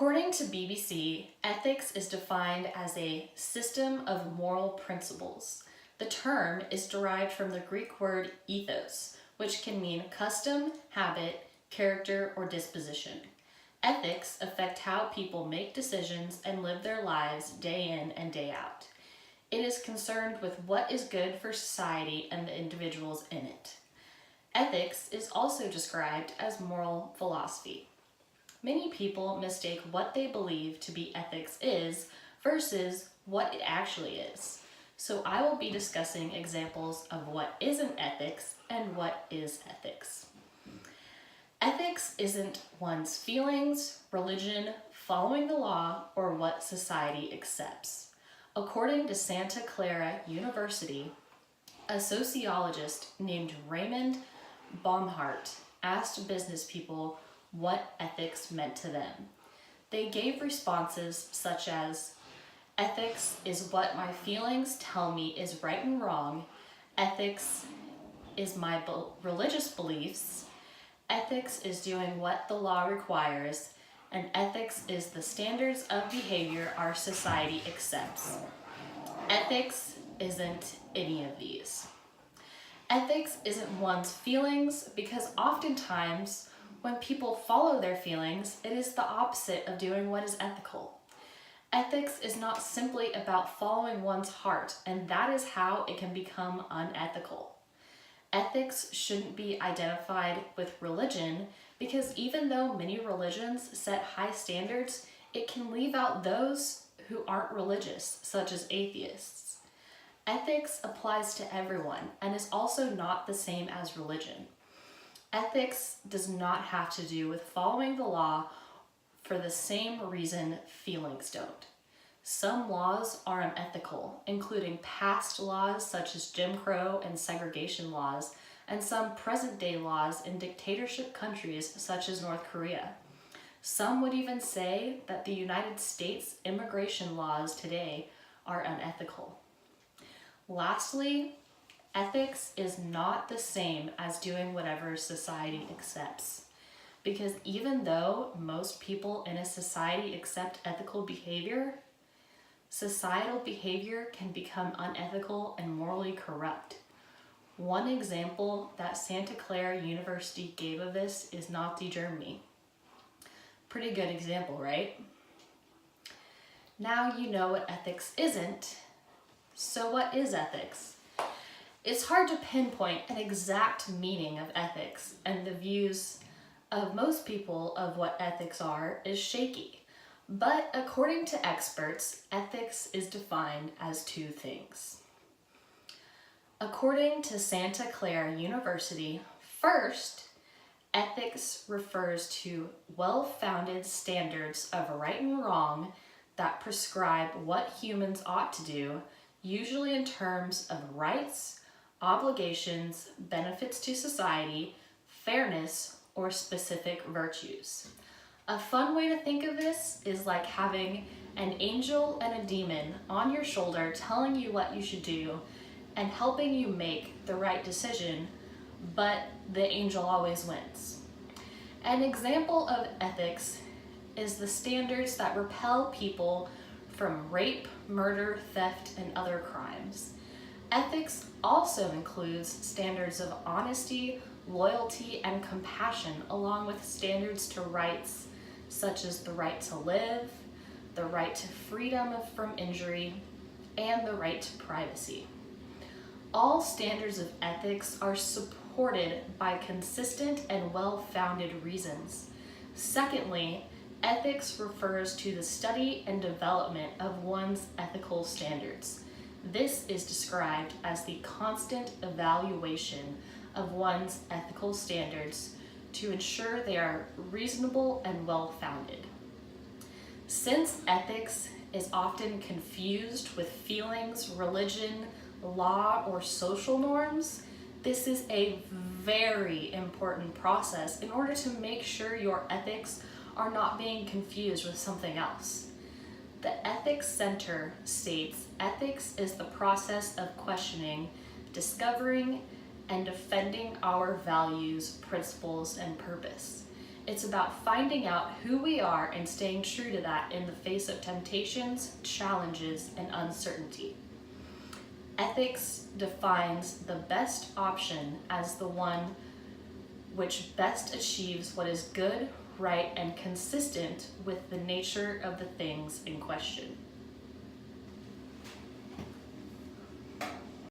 According to BBC, ethics is defined as a system of moral principles. The term is derived from the Greek word ethos, which can mean custom, habit, character, or disposition. Ethics affect how people make decisions and live their lives day in and day out. It is concerned with what is good for society and the individuals in it. Ethics is also described as moral philosophy. Many people mistake what they believe to be ethics is versus what it actually is. So I will be discussing examples of what isn't ethics and what is ethics. Ethics isn't one's feelings, religion, following the law, or what society accepts. According to Santa Clara University, a sociologist named Raymond Baumhart asked business people what ethics meant to them. They gave responses such as, ethics is what my feelings tell me is right and wrong. Ethics is my religious beliefs. Ethics is doing what the law requires. And ethics is the standards of behavior our society accepts. Ethics isn't any of these. Ethics isn't one's feelings because oftentimes when people follow their feelings, it is the opposite of doing what is ethical. Ethics is not simply about following one's heart, and that is how it can become unethical. Ethics shouldn't be identified with religion because even though many religions set high standards, it can leave out those who aren't religious, such as atheists. Ethics applies to everyone and is also not the same as religion. Ethics does not have to do with following the law for the same reason feelings don't. Some laws are unethical, including past laws such as Jim Crow and segregation laws, and some present-day laws in dictatorship countries such as North Korea. Some would even say that the United States immigration laws today are unethical. Lastly, ethics is not the same as doing whatever society accepts. Because even though most people in a society accept ethical behavior, societal behavior can become unethical and morally corrupt. One example that Santa Clara University gave of this is Nazi Germany. Pretty good example, right? Now you know what ethics isn't. So what is ethics? It's hard to pinpoint an exact meaning of ethics, and the views of most people of what ethics are is shaky. But according to experts, ethics is defined as two things. According to Santa Clara University, first, ethics refers to well-founded standards of right and wrong that prescribe what humans ought to do, usually in terms of rights, obligations, benefits to society, fairness, or specific virtues. A fun way to think of this is like having an angel and a demon on your shoulder telling you what you should do and helping you make the right decision, but the angel always wins. An example of ethics is the standards that repel people from rape, murder, theft, and other crimes. Ethics also includes standards of honesty, loyalty, and compassion, along with standards to rights such as the right to live, the right to freedom from injury, and the right to privacy. All standards of ethics are supported by consistent and well-founded reasons. Secondly, ethics refers to the study and development of one's ethical standards. This is described as the constant evaluation of one's ethical standards to ensure they are reasonable and well-founded. Since ethics is often confused with feelings, religion, law, or social norms, this is a very important process in order to make sure your ethics are not being confused with something else. The Ethics Center states ethics is the process of questioning, discovering, and defending our values, principles, and purpose. It's about finding out who we are and staying true to that in the face of temptations, challenges, and uncertainty. Ethics defines the best option as the one which best achieves what is good, right, and consistent with the nature of the things in question.